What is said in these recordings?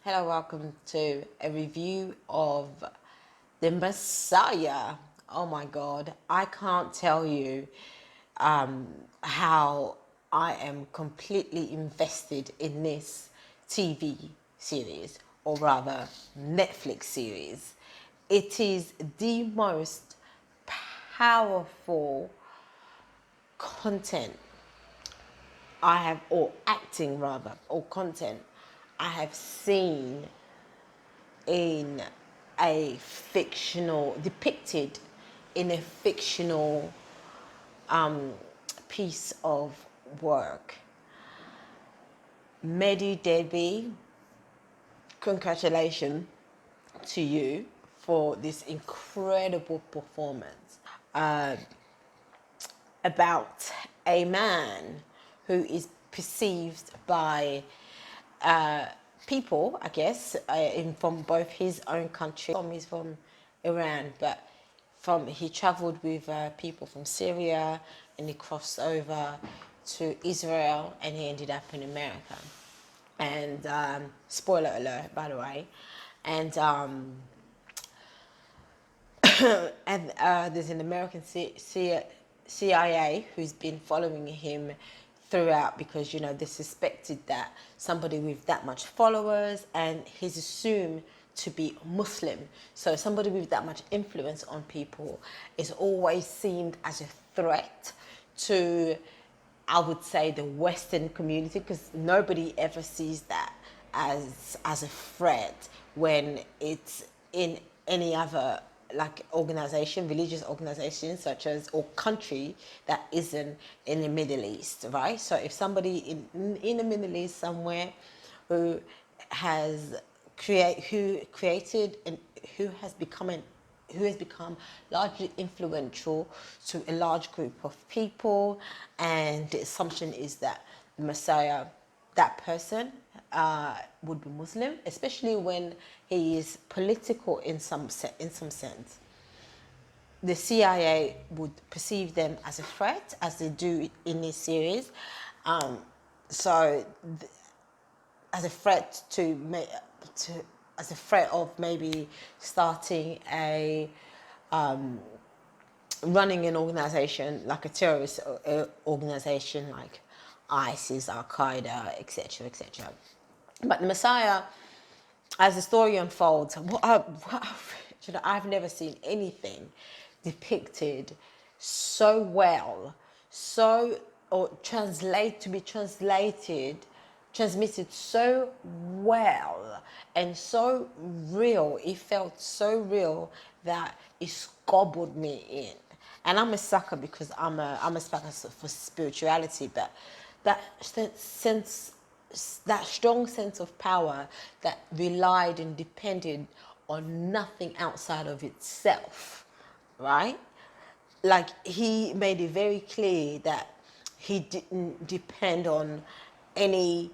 Hello, welcome to a review of The Messiah. Oh my God, I can't tell you how I am completely invested in this TV series, or rather, Netflix series. It is the most powerful content I have, or acting rather, or content I have seen in a fictional, depicted in a fictional piece of work. Mehdi Debi, congratulations to you for this incredible performance about a man who is perceived by people, I guess, from both his own country. He's from Iran, but he travelled with people from Syria, and he crossed over to Israel, and he ended up in America. And spoiler alert, by the way. And there's an American CIA who's been following him throughout, because they suspected that somebody with that much followers, and he's assumed to be Muslim, so somebody with that much influence on people is always seen as a threat to, I would say, the Western community, because nobody ever sees that as a threat when it's in any other like organization, religious organization, such as, or country that isn't in the Middle East, right? So if somebody in the Middle East somewhere who has created and who has become largely influential to a large group of people, and the assumption is that the Messiah, that person, would be Muslim, especially when he is political in some sense. The CIA would perceive them as a threat, as they do in this series. So, as a threat as a threat of maybe starting a running an organization, like a terrorist organization like ISIS, Al Qaeda, etc., etc. But the Messiah, as the story unfolds, I've never seen anything depicted so well, so, or transmitted so well and so real. It felt so real that it gobbled me in. And I'm a sucker because I'm a sucker for spirituality, but that sense, that strong sense of power that relied and depended on nothing outside of itself, right? Like, he made it very clear that he didn't depend on any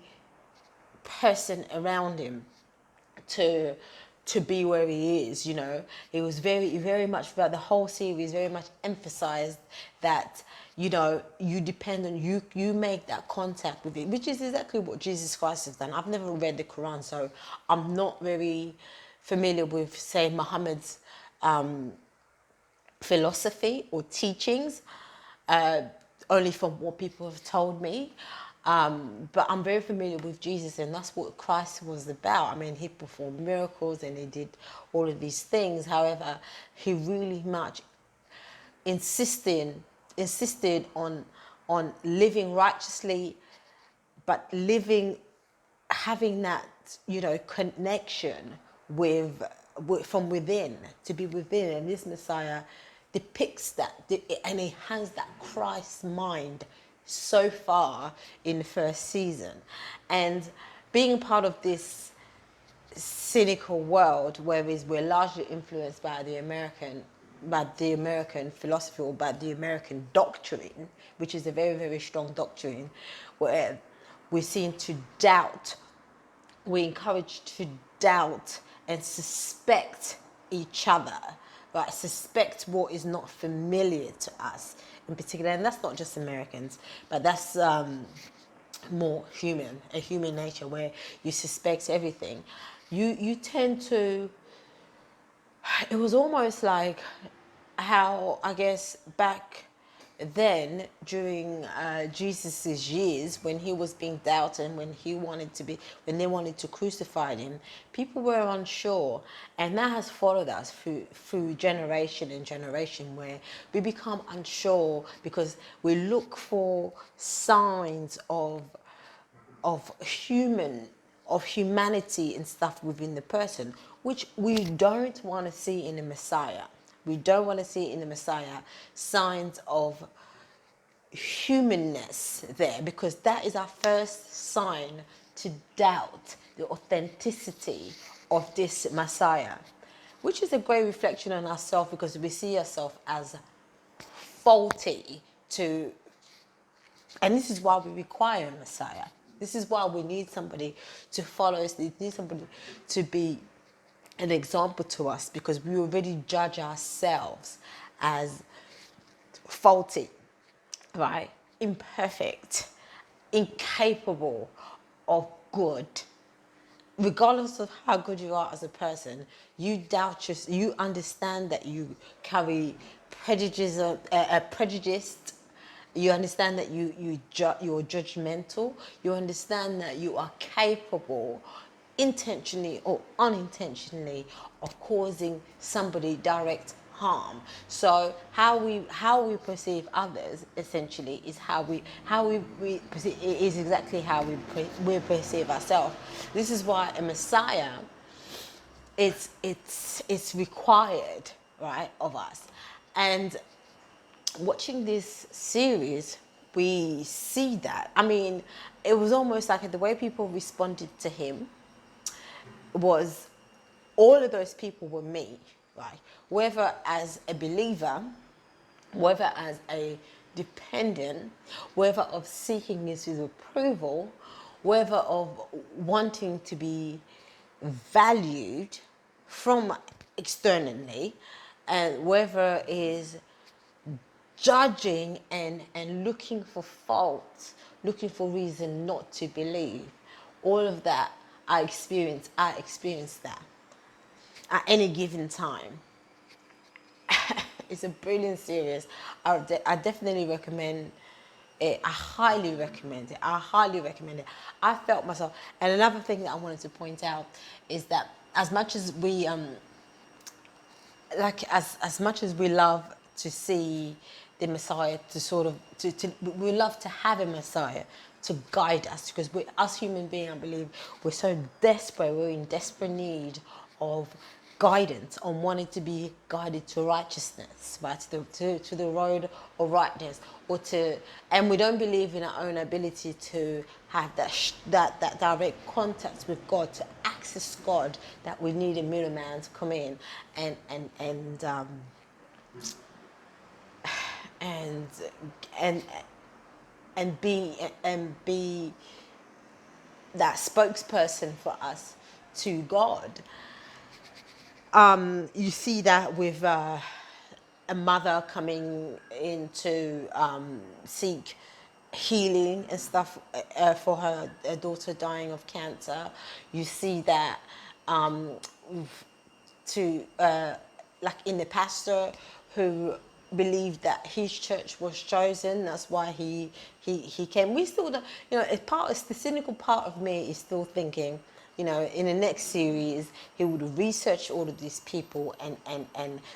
person around him to be where he is. It was very much about the whole series, very much emphasized that you depend on, you make that contact with it, which is exactly what Jesus Christ has done. I've never read the Quran, so I'm not very familiar with, say, Muhammad's philosophy or teachings, only from what people have told me. But I'm very familiar with Jesus, and that's what Christ was about. I mean, he performed miracles and he did all of these things. However, he really much insisted on living righteously, but having that connection with from within, to be within. And this Messiah depicts that, and he has that Christ mind so far in the first season. And being part of this cynical world, whereas we're largely influenced by the American philosophy, or by the American doctrine, which is a very, very strong doctrine, where we're seen to doubt, we're encouraged to doubt and suspect each other, right? Suspect what is not familiar to us in particular. And that's not just Americans, but that's more a human nature, where you suspect everything. you tend to, it was almost like how, I guess, back then during Jesus's years, when he was being doubted, when he wanted to be, when they wanted to crucify him, people were unsure, and that has followed us through generation and generation, where we become unsure because we look for signs of human of humanity and stuff within the person, which we don't want to see in the Messiah. We don't want to see in the Messiah signs of humanness there, because that is our first sign to doubt the authenticity of this Messiah, which is a great reflection on ourselves, because we see ourselves as faulty to, and this is why we require a Messiah. This is why we need somebody to follow us. We need somebody to be an example to us, because we already judge ourselves as faulty, right? Imperfect, incapable of good. Regardless of how good you are as a person, you doubt you understand that you carry prejudice. You understand that you're judgmental. You understand that you are capable, intentionally or unintentionally, of causing somebody direct harm. So how we perceive others essentially is we perceive, is exactly how we perceive ourselves. This is why a Messiah, it's required, right, of us. And watching this series, we see that. I mean, it was almost like the way people responded to him was, all of those people were me, right? Whether as a believer, whether as a dependent, whether of seeking his approval, whether of wanting to be valued from externally, and whether is judging and looking for faults, looking for reason not to believe. All of that I experienced that at any given time. It's a brilliant series. I definitely recommend it. I highly recommend it. I highly recommend it. I felt myself. And another thing that I wanted to point out is that as much as we as much as we love to see the Messiah to sort of we love to have a Messiah to guide us, because we, us human beings, I believe, we're so desperate. We're in desperate need of guidance, on wanting to be guided to righteousness, right, to the road of rightness, or to, and we don't believe in our own ability to have that direct contact with God, to access God, that we need a middleman to come in and and and be that spokesperson for us to God. You see that with a mother coming in to seek healing and stuff for her daughter dying of cancer. You see that to like in the pastor who believed that his church was chosen. That's why he came. We still don't, you know, it's the cynical part of me is still thinking, you know, in the next series he would research all of these people and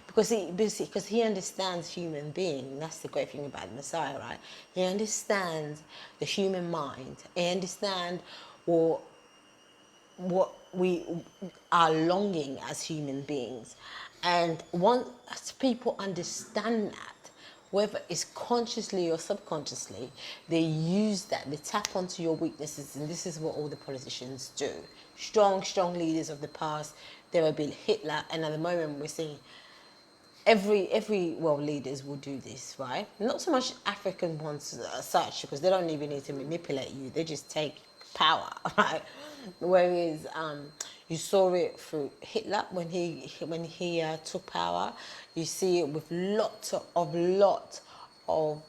because he understands human being. That's the great thing about the Messiah, right? He understands the human mind. He understands what we are longing as human beings. And once people understand that, whether it's consciously or subconsciously, they use that, they tap onto your weaknesses, and this is what all the politicians do. Strong leaders of the past, there have been Hitler, and at the moment we're seeing every world leaders will do this, right? Not so much African ones as such, because they don't even need to manipulate you, they just take power, right? Whereas you saw it through Hitler when he took power. You see it with lot of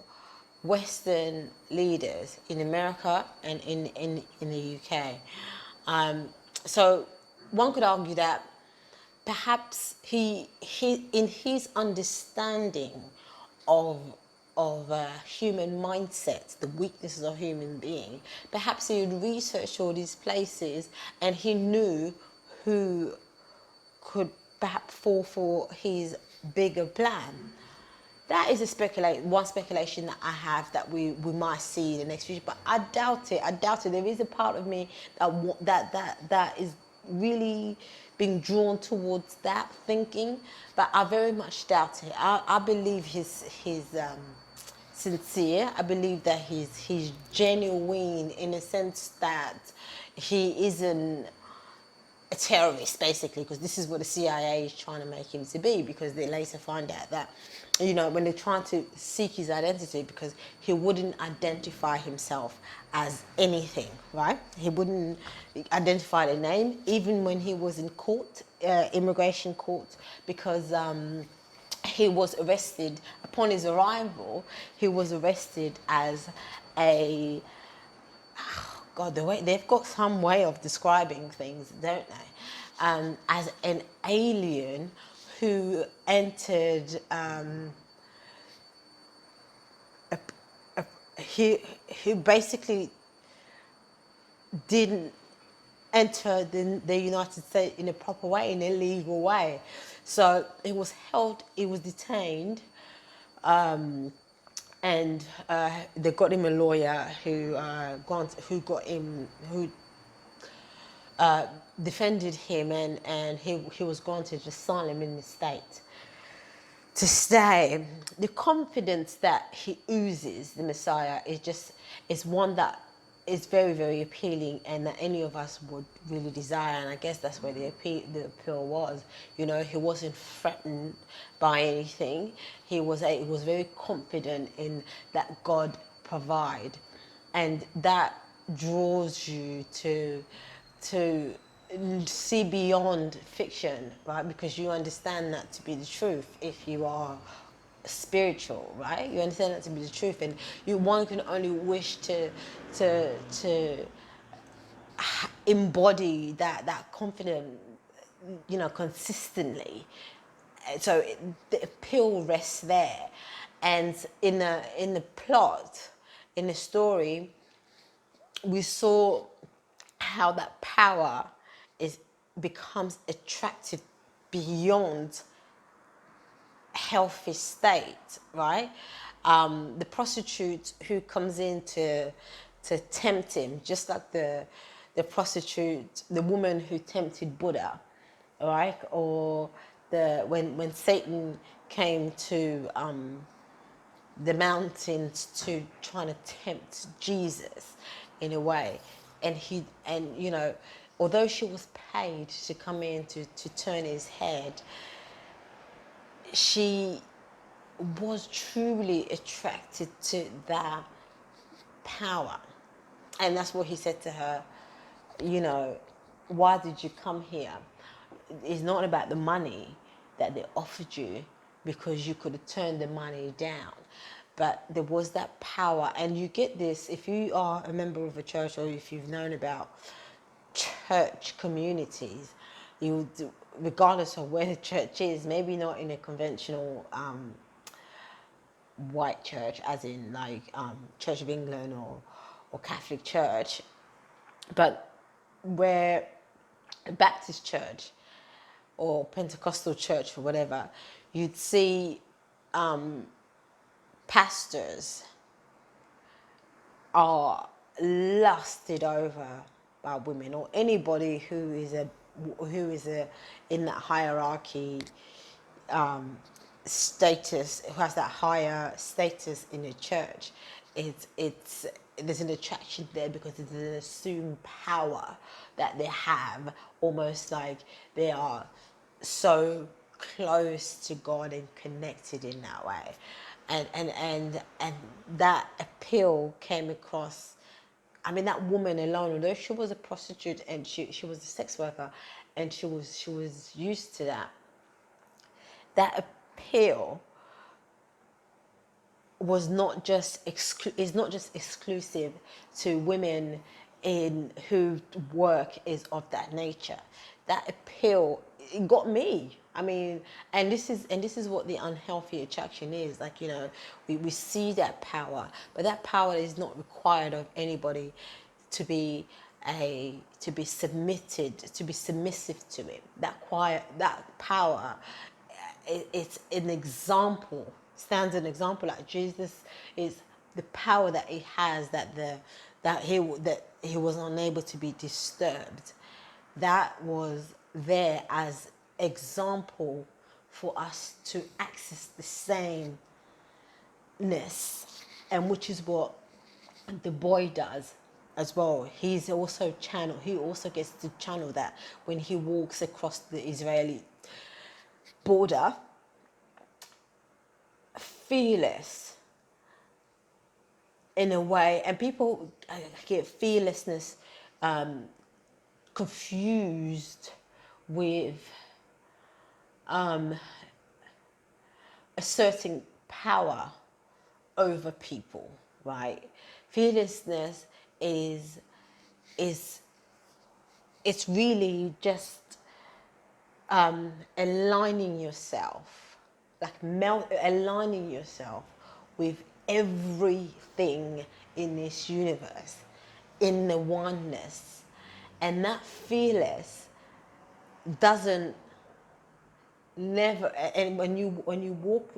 Western leaders in America and in the UK. So one could argue that perhaps he in his understanding of human mindset, the weaknesses of human being, perhaps he had researched all these places and he knew who could perhaps fall for his bigger plan. That is one speculation that I have, that we might see in the next future, but I doubt it. I doubt it. There is a part of me that is really being drawn towards that thinking, but I very much doubt it. I believe his sincere. I believe that he's genuine in a sense that he isn't a terrorist, basically, because this is what the CIA is trying to make him to be, because they later find out that, when they're trying to seek his identity, because he wouldn't identify himself as anything, right? He wouldn't identify the name, even when he was in court, immigration court, because he was arrested upon his arrival. He was arrested as a God, the way they've got some way of describing things, don't they? As an alien who entered, he basically didn't enter the United States in a proper way, in a legal way. So he was held, he was detained, and they got him a lawyer who defended him, and he was granted asylum in the state to stay. The confidence that he oozes, the Messiah, is one that is very, very appealing, and that any of us would really desire. And I guess that's where the appeal was. He wasn't threatened by anything. He was very confident in that God provide, and that draws you to see beyond fiction, right? Because you understand that to be the truth if you are spiritual, right? You understand that to be the truth, and one can only wish to embody that confidence, consistently. So the appeal rests there, and in the plot, in the story, we saw how that power becomes attractive beyond healthy state, right? The prostitute who comes in to tempt him, just like the prostitute, the woman who tempted Buddha, right? Or when Satan came to the mountains to trying to tempt Jesus in a way, and although she was paid to come in to turn his head, she was truly attracted to that power. And that's what he said to her, why did you come here? It's not about the money that they offered you, because you could have turned the money down. But there was that power. And you get this if you are a member of a church, or if you've known about church communities, regardless of where the church is, maybe not in a conventional white church, as in like Church of England or Catholic Church, but where a Baptist church or Pentecostal church or whatever, you'd see pastors are lusted over by women, or anybody who is in that hierarchy status, who has that higher status in the church. It's there's an attraction there, because it's an assumed power that they have, almost like they are so close to God and connected in that way. And that appeal came across. I mean, that woman alone, although she was a prostitute and she was a sex worker, and she was used to that appeal was not just is not just exclusive to women in whose work is of that nature. That appeal, it got me. I mean, and this is what the unhealthy attraction is. Like, you know, we see that power, but that power is not required of anybody to be submissive to it. That power, it's an example, stands an example. Like Jesus is the power that he has, that he was unable to be disturbed. That was there as example for us to access the sameness, and which is what the boy does as well. He also gets to channel that when he walks across the Israeli border, fearless in a way. And people get fearlessness confused with asserting power over people, right? Fearlessness is it's really just aligning yourself, aligning yourself with everything in this universe, in the oneness. And that fearless doesn't never, and when you walk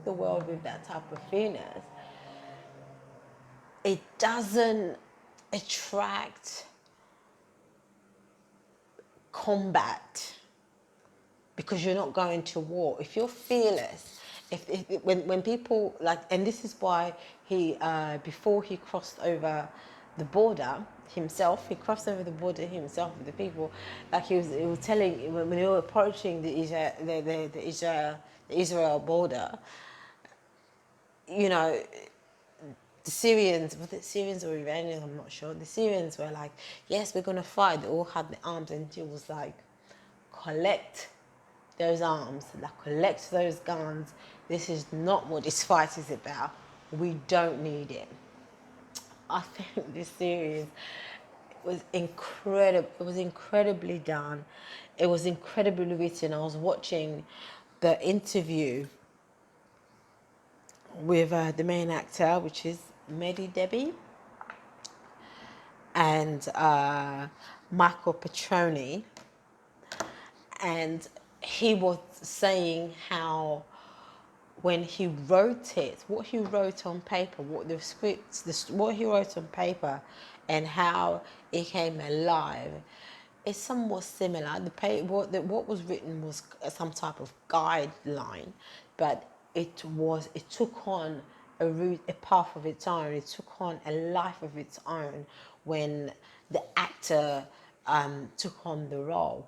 the world with that type of fearless, it doesn't attract combat, because you're not going to war. If you're fearless, when people like, and this is why he before he crossed over the border himself, he crossed over the border himself with the people. Like he was telling, when they were approaching the Israel border, you know, the Syrians, was it Syrians or Iranians? I'm not sure. The Syrians were like, yes, we're going to fight. They all had the arms, and he was like, collect those arms, like collect those guns. This is not what this fight is about. We don't need it. I think this series was incredible. It was incredibly done. It was incredibly written. I was watching the interview with the main actor, which is Mehdi Debbie, and Michael Petroni, and he was saying how when he wrote it, what he wrote on paper, what the script, what he wrote on paper, and how it came alive, is somewhat similar. What was written was some type of guideline, but it took on a path of its own. It took on a life of its own when the actor took on the role.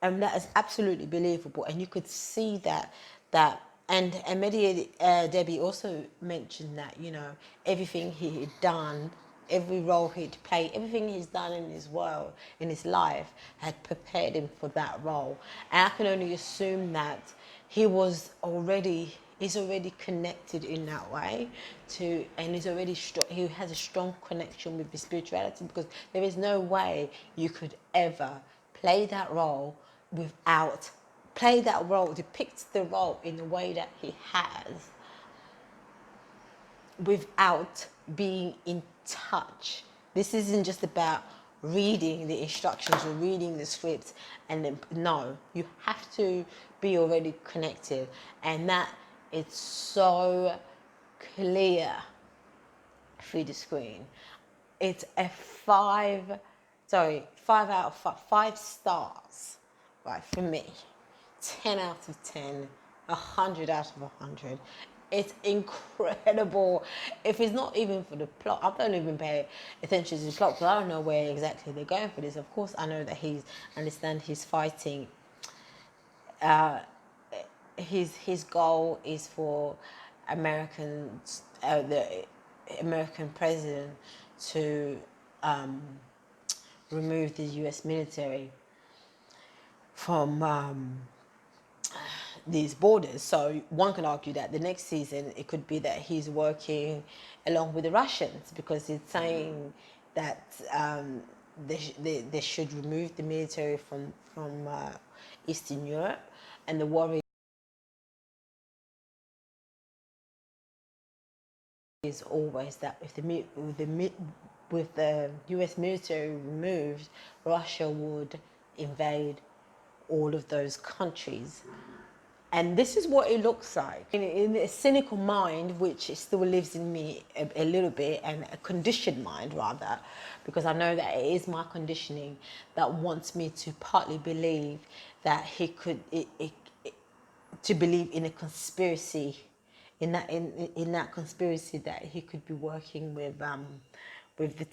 And that is absolutely believable, and you could see that. And Debbie also mentioned that, you know, everything he had done, every role he'd played, everything he's done in his world, in his life, had prepared him for that role. And I can only assume that he's already connected in that way and he's already he has a strong connection with the spirituality, because there is no way you could ever depict the role in the way that he has, without being in touch. This isn't just about reading the instructions or reading the script, and then, no, you have to be already connected, and that it's so clear through the screen. It's a 5 out of 5 stars, right, for me. 10 out of 10, 100 out of 100. It's incredible. If it's not even for the plot, I don't even pay attention to the plot, because I don't know where exactly they're going for this. Of course, I know that he's fighting. His goal is for the American president to remove the U.S. military from these borders. So one can argue that the next season it could be that he's working along with the Russians, because he's saying that they should remove the military from Eastern Europe, and the worry is always that if with the US military removed, Russia would invade all of those countries. And this is what it looks like. In a cynical mind, which still lives in me a little bit, and a conditioned mind rather, because I know that it is my conditioning that wants me to partly believe that he could, to believe in a conspiracy, in that conspiracy that he could be working with the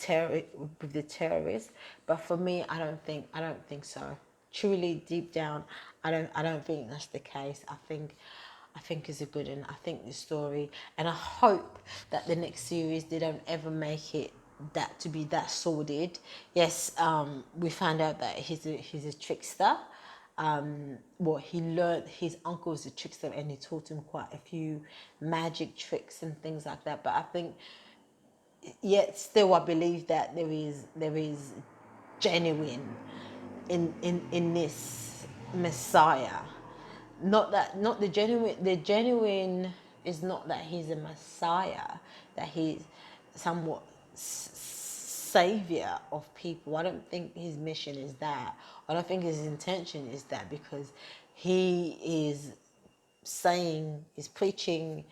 terrorists. But for me, I don't think so. Truly, deep down, I don't think that's the case. I think it's a good one. I think the story, and I hope that the next series they don't ever make it that to be that sordid. Yes, we found out that he's a trickster. Well, he learned his uncle was a trickster, and he taught him quite a few magic tricks and things like that. But I think, yet still, I believe that there is genuine in this Messiah. Not the genuine is not that he's a Messiah, that he's somewhat savior of people. I don't think his mission is that. I don't think his intention is that, because he is saying, he's preaching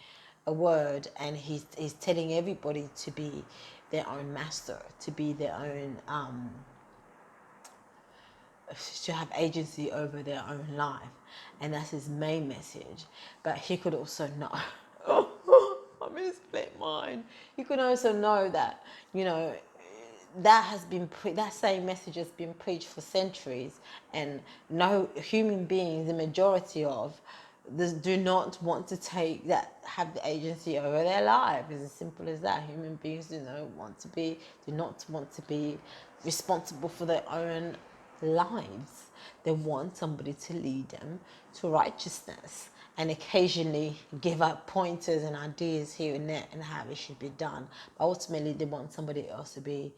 a word, and he's telling everybody to be their own master, to be their own to have agency over their own life, and that's his main message. But he could also know, I'm in a split mind. He could also know that, you know, that has been that same message has been preached for centuries, and no human beings, the majority of this, do not want to take that, have the agency over their life. It's as simple as that. Human beings do not want to be responsible for their own lives. They want somebody to lead them to righteousness, and occasionally give out pointers and ideas here and there and how it should be done. But ultimately, they want somebody else to be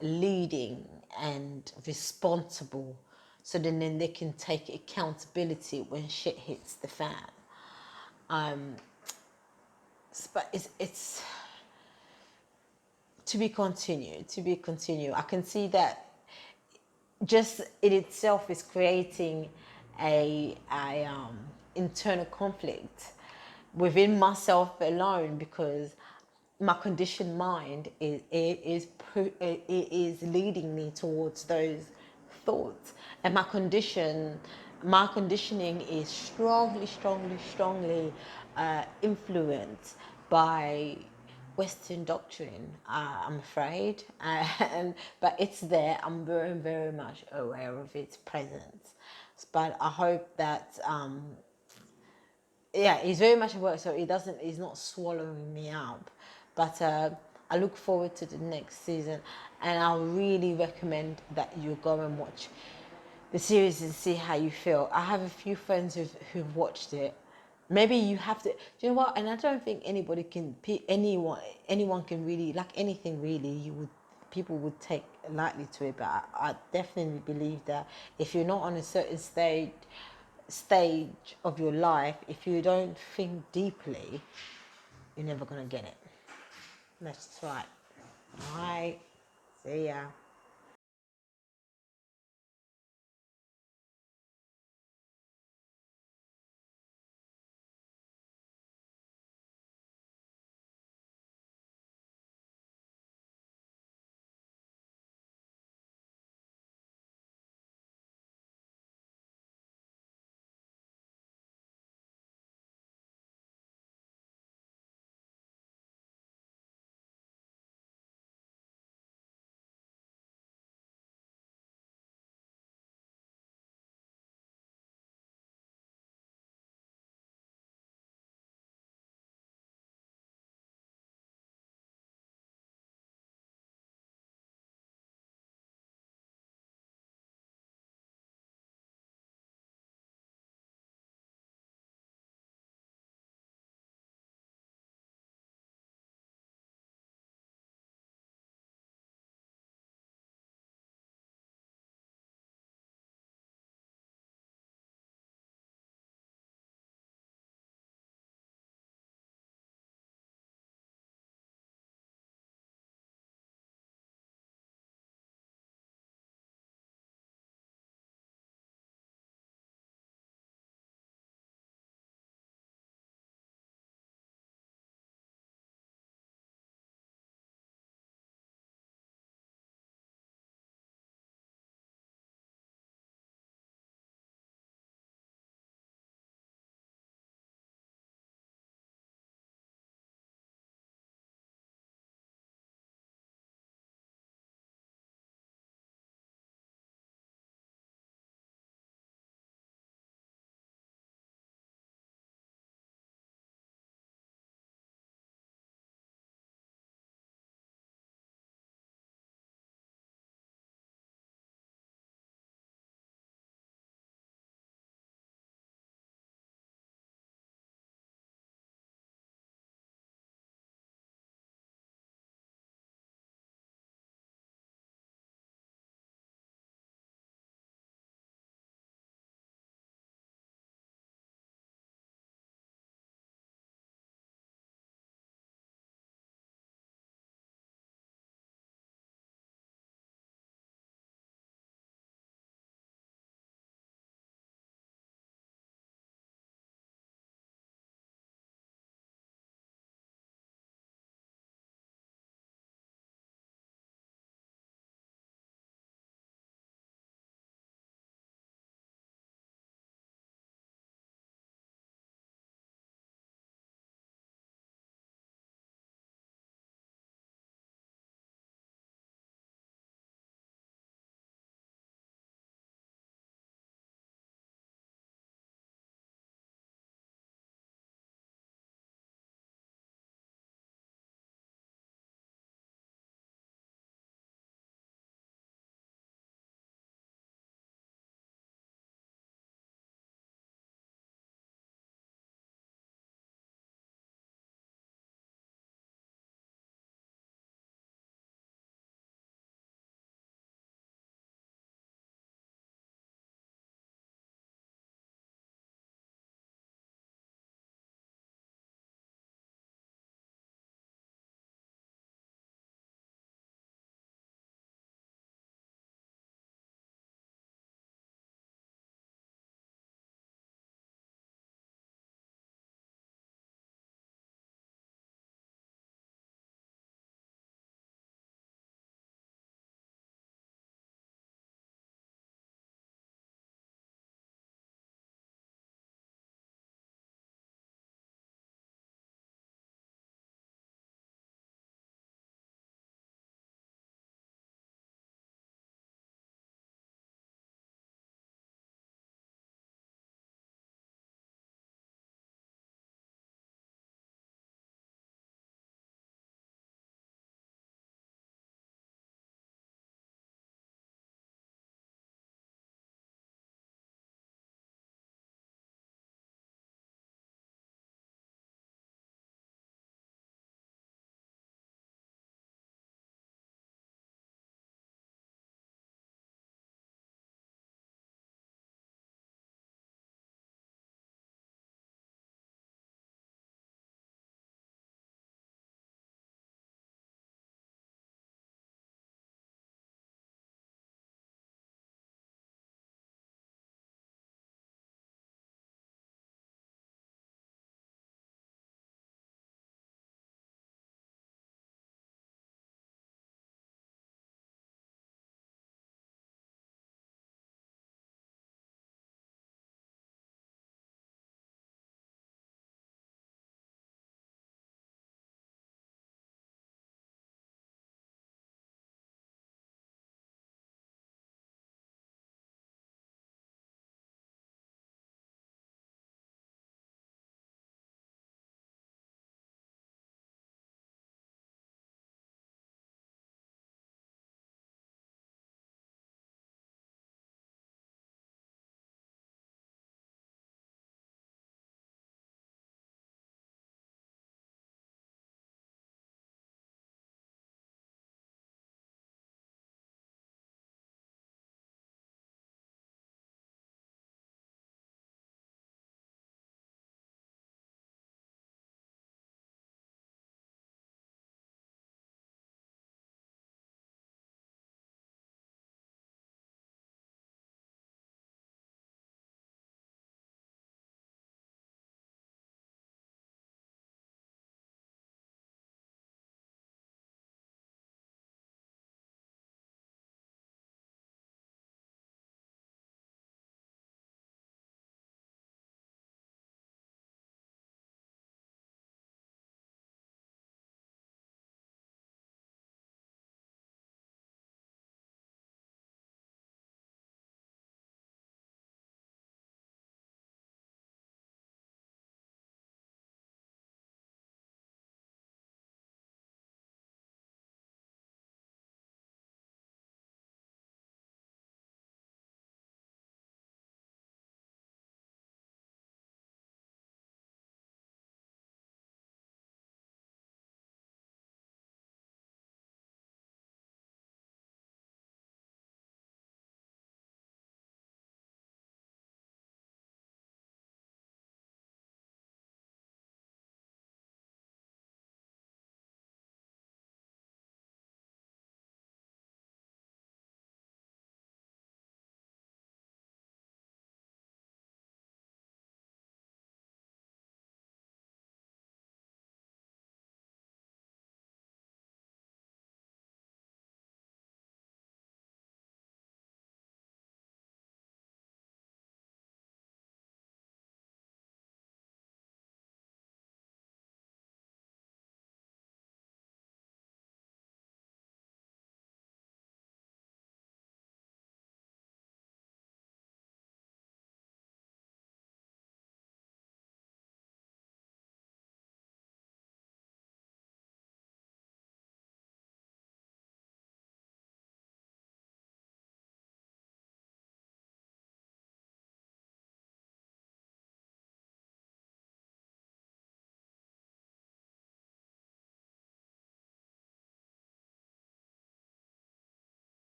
leading and responsible, so then they can take accountability when shit hits the fan. But it's to be continued, I can see that just in itself is creating a internal conflict within myself alone, because my conditioned mind is leading me towards those thoughts, and my conditioning is strongly influenced by Western doctrine, I'm afraid, but it's there. I'm very much aware of its presence. But I hope that, yeah, he's very much aware, so he's not swallowing me up. But I look forward to the next season, and I really recommend that you go and watch the series and see how you feel. I have a few friends who've watched it. Maybe you have to. Do you know what? And I don't think anyone can really, like anything really. People would take lightly to it, but I definitely believe that if you're not on a certain stage of your life, if you don't think deeply, you're never gonna get it. That's right. All right. See ya.